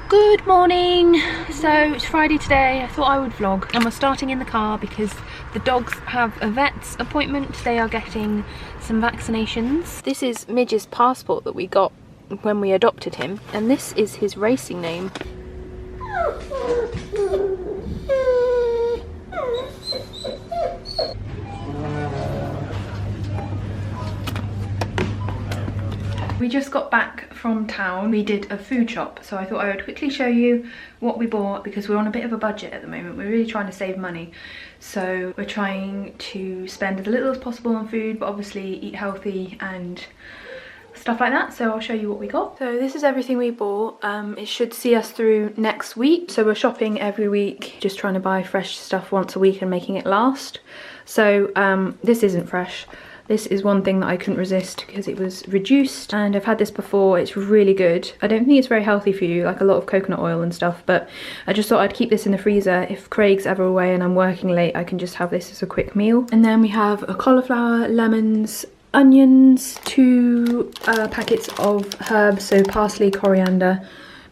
Good morning. So it's Friday today. I thought I would vlog, and we're starting in the car because the dogs have a vet's appointment. They are getting some vaccinations. This is Midge's passport that we got when we adopted him, and this is his racing name. We just got back from town. We did a food shop, so I thought I would quickly show you what we bought because we're on a bit of a budget at the moment. We're really trying to save money, so we're trying to spend as little as possible on food, but obviously eat healthy and stuff like that. So I'll show you what we got. So this is everything we bought. It should see us through next week. So we're shopping every week, just trying to buy fresh stuff once a week and making it last. So this isn't fresh. This is one thing that I couldn't resist because it was reduced, and I've had this before. It's really good. I don't think it's very healthy for you, like a lot of coconut oil and stuff, but I just thought I'd keep this in the freezer. If Craig's ever away and I'm working late, I can just have this as a quick meal. And then we have a cauliflower, lemons, onions, 2 packets of herbs, so parsley, coriander,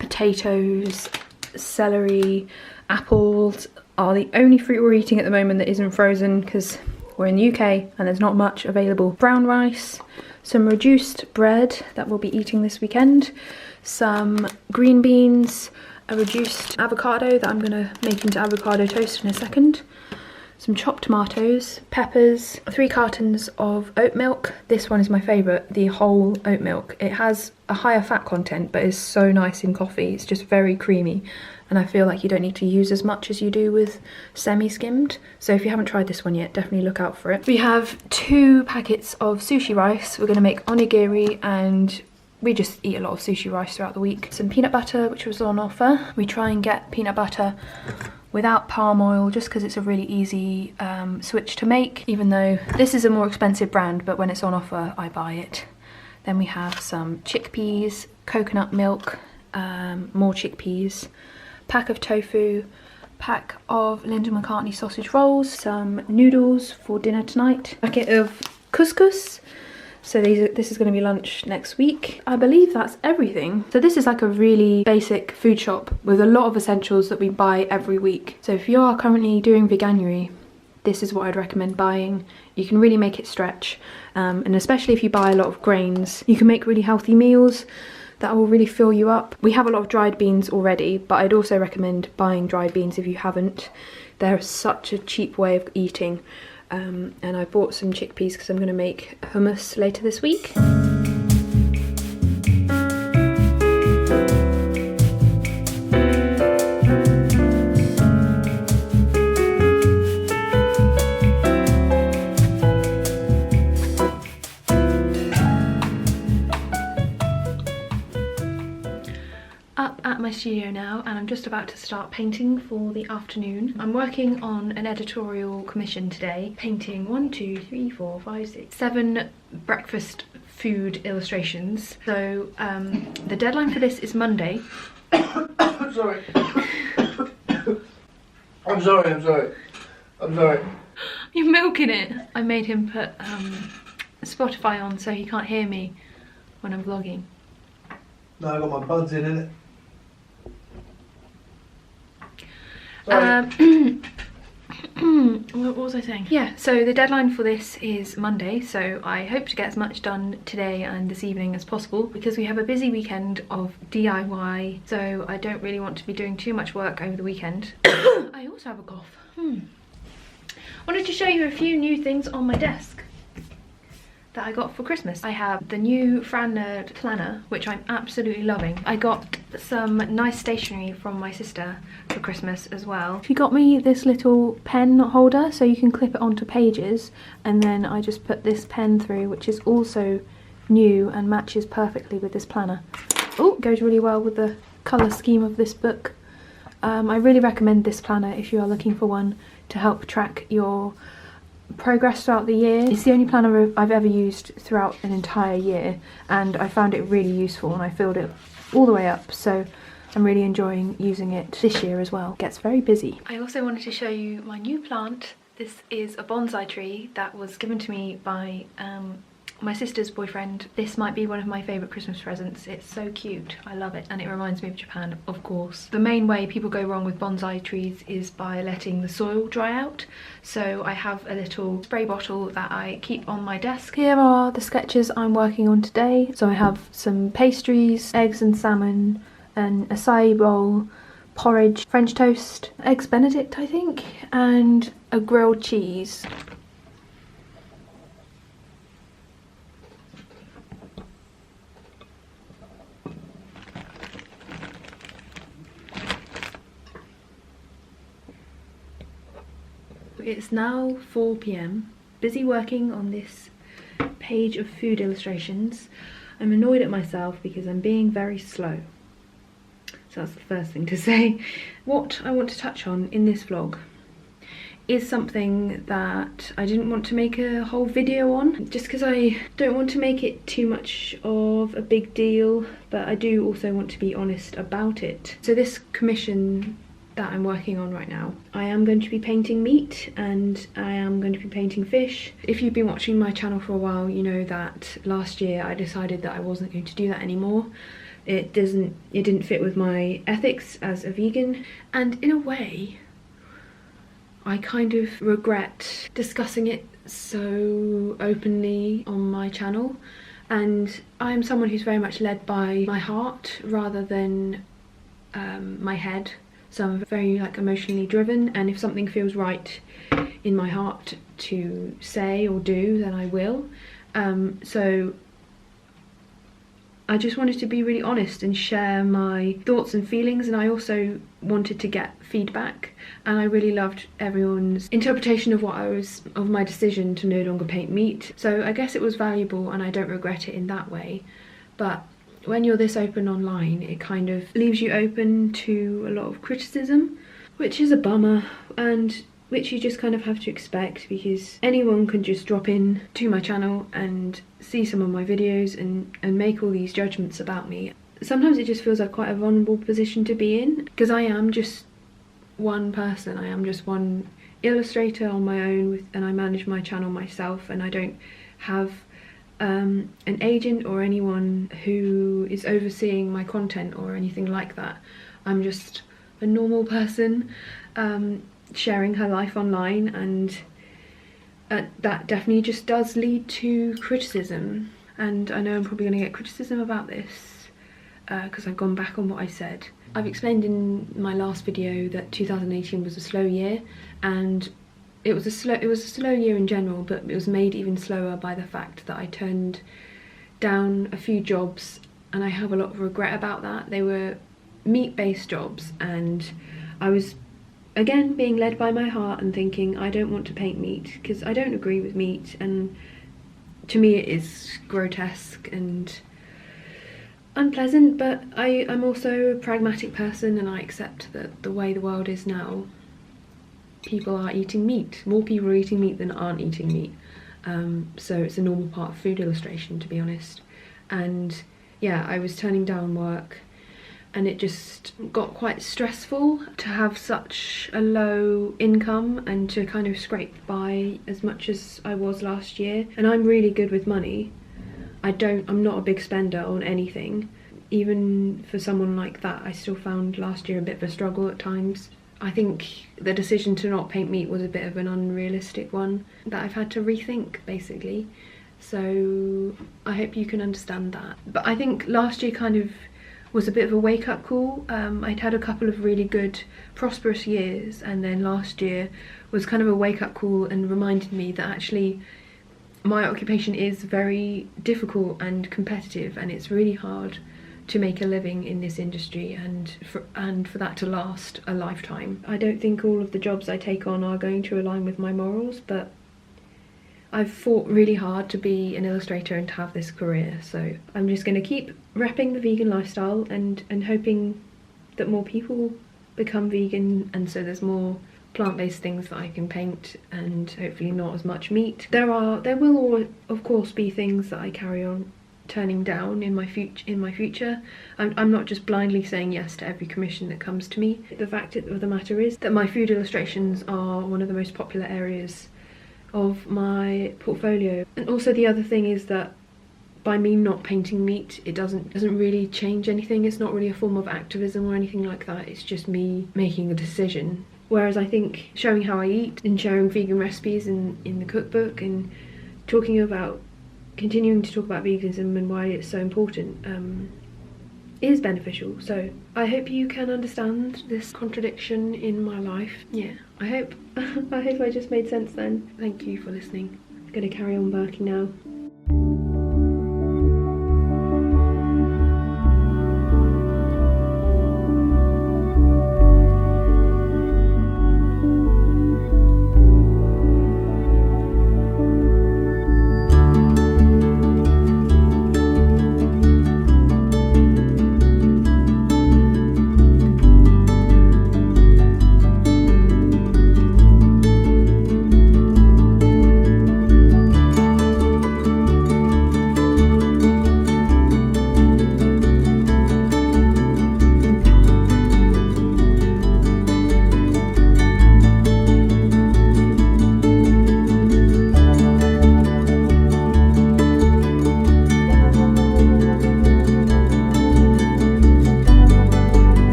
potatoes, celery, apples are the only fruit we're eating at the moment that isn't frozen because we're in the UK and there's not much available. Brown rice, some reduced bread that we'll be eating this weekend, some green beans, a reduced avocado that I'm gonna make into avocado toast in a second, some chopped tomatoes, peppers, 3 cartons of oat milk. This one is my favourite, the whole oat milk. It has a higher fat content but is so nice in coffee. It's just very creamy, and I feel like you don't need to use as much as you do with semi-skimmed. So if you haven't tried this one yet, definitely look out for it. We have 2 packets of sushi rice. We're gonna make onigiri, and we just eat a lot of sushi rice throughout the week. Some peanut butter, which was on offer. We try and get peanut butter without palm oil just because it's a really easy switch to make, even though this is a more expensive brand, but when it's on offer, I buy it. Then we have some chickpeas, coconut milk, more chickpeas, pack of tofu, pack of Linda McCartney sausage rolls, some noodles for dinner tonight, packet of couscous. So this is going to be lunch next week. I believe that's everything. So this is like a really basic food shop with a lot of essentials that we buy every week. So if you are currently doing veganuary, this is what I'd recommend buying. You can really make it stretch, and especially if you buy a lot of grains, you can make really healthy meals that will really fill you up. We have a lot of dried beans already, but I'd also recommend buying dried beans if you haven't. They're such a cheap way of eating. And I bought some chickpeas because I'm going to make hummus later this week. At my studio now, and I'm just about to start painting for the afternoon. I'm working on an editorial commission today, painting 7 breakfast food illustrations. So the deadline for this is Monday. I'm sorry. I'm sorry. You're milking it. I made him put Spotify on so he can't hear me when I'm vlogging. No, I got my buds in it. What was I saying? Yeah, so the deadline for this is Monday, so I hope to get as much done today and this evening as possible because we have a busy weekend of DIY, so I don't really want to be doing too much work over the weekend. I also have a cough. Wanted to show you a few new things on my desk that I got for Christmas. I have the new Fran Nerd planner, which I'm absolutely loving. I got some nice stationery from my sister for Christmas as well. She got me this little pen holder so you can clip it onto pages, and then I just put this pen through, which is also new and matches perfectly with this planner. Oh, goes really well with the colour scheme of this book. I really recommend this planner if you are looking for one to help track your progress throughout the year. It's the only planner I've ever used throughout an entire year, and I found it really useful, and I filled it all the way up, so I'm really enjoying using it this year as well. It gets very busy. I also wanted to show you my new plant. This is a bonsai tree that was given to me by my sister's boyfriend. This might be one of my favourite Christmas presents. It's so cute. I love it, and it reminds me of Japan, of course. The main way people go wrong with bonsai trees is by letting the soil dry out. So I have a little spray bottle that I keep on my desk. Here are the sketches I'm working on today. So I have some pastries, eggs and salmon, an acai bowl, porridge, French toast, eggs Benedict I think, and a grilled cheese. It's now 4 p.m, busy working on this page of food illustrations. I'm annoyed at myself because I'm being very slow. So that's the first thing to say. What I want to touch on in this vlog is something that I didn't want to make a whole video on, just because I don't want to make it too much of a big deal, but I do also want to be honest about it. So this commission that I'm working on right now, I am going to be painting meat and I am going to be painting fish. If you've been watching my channel for a while, you know that last year I decided that I wasn't going to do that anymore. It didn't fit with my ethics as a vegan, and in a way I kind of regret discussing it so openly on my channel. And I'm someone who's very much led by my heart rather than my head. So I'm very emotionally driven, and if something feels right in my heart to say or do, then I will. So I just wanted to be really honest and share my thoughts and feelings, and I also wanted to get feedback, and I really loved everyone's interpretation of of my decision to no longer paint meat. So I guess it was valuable and I don't regret it in that way. But when you're this open online, it kind of leaves you open to a lot of criticism, which is a bummer, and which you just kind of have to expect, because anyone can just drop in to my channel and see some of my videos and make all these judgments about me. Sometimes it just feels like quite a vulnerable position to be in, because I am just one person. I am just one illustrator on my own, and I manage my channel myself, and I don't have an agent or anyone who is overseeing my content or anything like that. I'm just a normal person sharing her life online, and that definitely just does lead to criticism. And I know I'm probably going to get criticism about this because I've gone back on what I said. I've explained in my last video that 2018 was a slow year, and it was a slow year in general, but it was made even slower by the fact that I turned down a few jobs, and I have a lot of regret about that. They were meat-based jobs, and I was again being led by my heart and thinking I don't want to paint meat because I don't agree with meat, and to me it is grotesque and unpleasant. But I'm also a pragmatic person, and I accept that the way the world is now, people are eating meat. More people are eating meat than aren't eating meat. So it's a normal part of food illustration, to be honest. And yeah, I was turning down work, and it just got quite stressful to have such a low income and to kind of scrape by as much as I was last year. And I'm really good with money. I'm not a big spender on anything. Even for someone like that, I still found last year a bit of a struggle at times. I think the decision to not paint meat was a bit of an unrealistic one that I've had to rethink, basically. So I hope you can understand that. But I think last year kind of was a bit of a wake-up call. I'd had a couple of really good, prosperous years, and then last year was kind of a wake-up call and reminded me that actually my occupation is very difficult and competitive, and it's really hard to make a living in this industry, and for that to last a lifetime. I don't think all of the jobs I take on are going to align with my morals, but I've fought really hard to be an illustrator and to have this career, so I'm just going to keep repping the vegan lifestyle and hoping that more people become vegan, and so there's more plant-based things that I can paint, and hopefully not as much meat. There will of course be things that I carry on turning down in my future. I'm not just blindly saying yes to every commission that comes to me. The fact of the matter is that my food illustrations are one of the most popular areas of my portfolio. And also the other thing is that by me not painting meat, it doesn't really change anything. It's not really a form of activism or anything like that. It's just me making a decision. Whereas I think showing how I eat and sharing vegan recipes in the cookbook and continuing to talk about veganism and why it's so important is beneficial. So I hope you can understand this contradiction in my life. Yeah, I hope I just made sense then. Thank you for listening. I'm gonna carry on working now.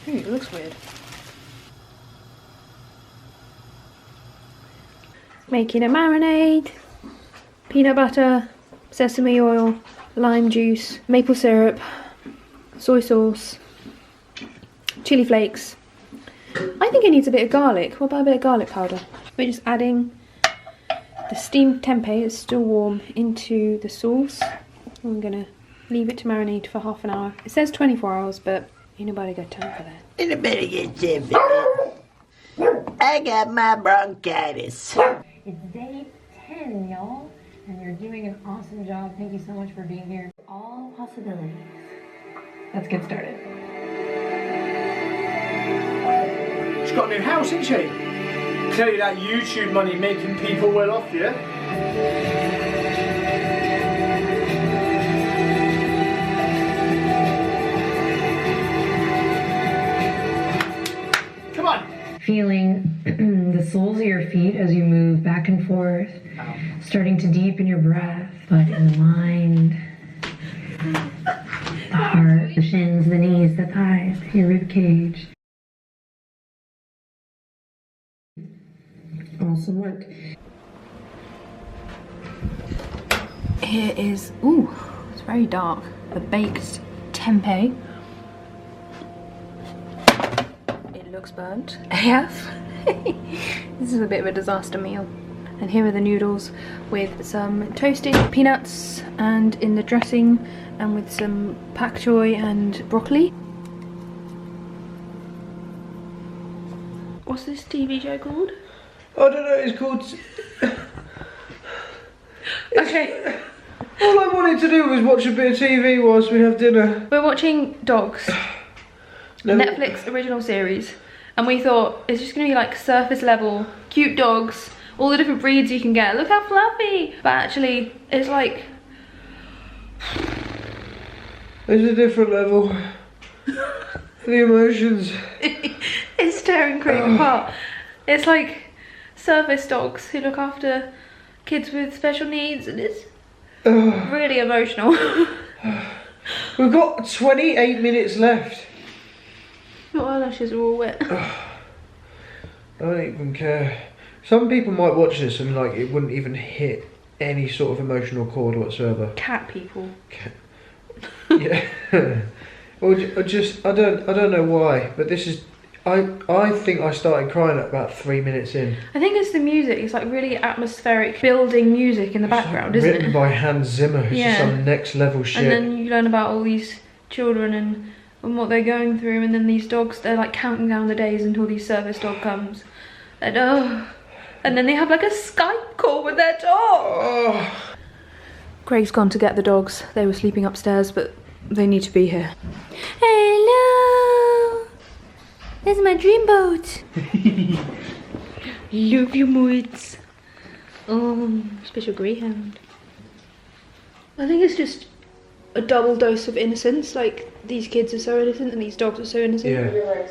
Ooh, it looks weird. Making a marinade. Peanut butter, sesame oil, lime juice, maple syrup, soy sauce, chili flakes. I think it needs a bit of garlic. What about a bit of garlic powder? We're just adding the steamed tempeh, it's still warm, into the sauce. I'm gonna leave it to marinate for half an hour. It says 24 hours, but ain't nobody got time for that. Ain't nobody got time for that. I got my bronchitis. It's day 10, y'all, and you're doing an awesome job. Thank you so much for being here. All possibilities. Let's get started. She's got a new house, isn't she? Clearly that YouTube money making people well off, yeah? Come on! Feeling the soles of your feet as you move back and forth, starting to deepen your breath, but in the mind, the heart, the shins, the knees, the thighs, your rib cage. Awesome work. Here is, ooh, it's very dark, the baked tempeh. It looks burnt AF. This is a bit of a disaster meal. And here are the noodles with some toasted peanuts and in the dressing, and with some pak choy and broccoli. What's this TV show called? I don't know, it's called... Okay. All I wanted to do was watch a bit of TV whilst we have dinner. We're watching Dogs, No. Netflix original series, and we thought it's just gonna be like surface level, cute dogs, all the different breeds you can get. Look how fluffy! But actually, it's like... There's a different level. The emotions. It's tearing Craig apart. It's like service dogs who look after kids with special needs, and it's really emotional. We've got 28 minutes left. Your eyelashes are all wet. I don't even care. Some people might watch this and like it wouldn't even hit any sort of emotional chord whatsoever. Cat people. Yeah. Or just I don't know why, but this is I think I started crying at about 3 minutes in. I think it's the music. It's like really atmospheric, building music in the background, isn't it? Written by Hans Zimmer, who's just some next level shit. And then you learn about all these children and what they're going through, and then these dogs, they're like counting down the days until the service dog comes. And and then they have like a Skype call with their dog. Craig's gone to get the dogs. They were sleeping upstairs, but they need to be here. Hello! That's my dream boat. Love you, moods. Special greyhound. I think it's just a double dose of innocence. Like, these kids are so innocent and these dogs are so innocent. Yeah.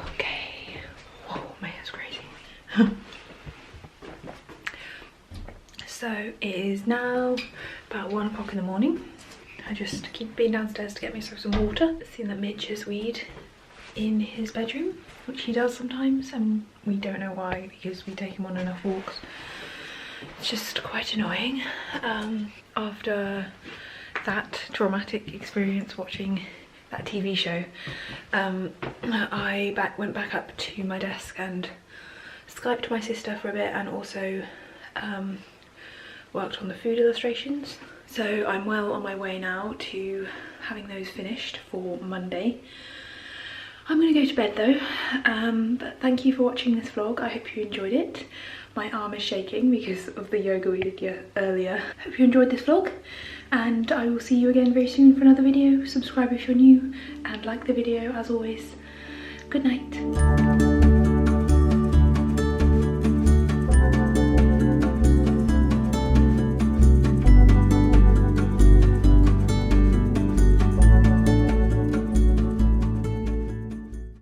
Okay. Whoa, my hair's crazy. So it is now about 1 o'clock in the morning. I just keep being downstairs to get myself some water. Seen that Mitch has weed in his bedroom, which he does sometimes, and we don't know why, because we take him on enough walks. It's just quite annoying. After that traumatic experience watching that TV show, I went back up to my desk and Skyped my sister for a bit, and also worked on the food illustrations. So I'm well on my way now to having those finished for Monday. I'm gonna go to bed though, but thank you for watching this vlog. I hope you enjoyed it. My arm is shaking because of the yoga we did earlier. Hope you enjoyed this vlog, and I will see you again very soon for another video. Subscribe if you're new, and like the video as always. Good night.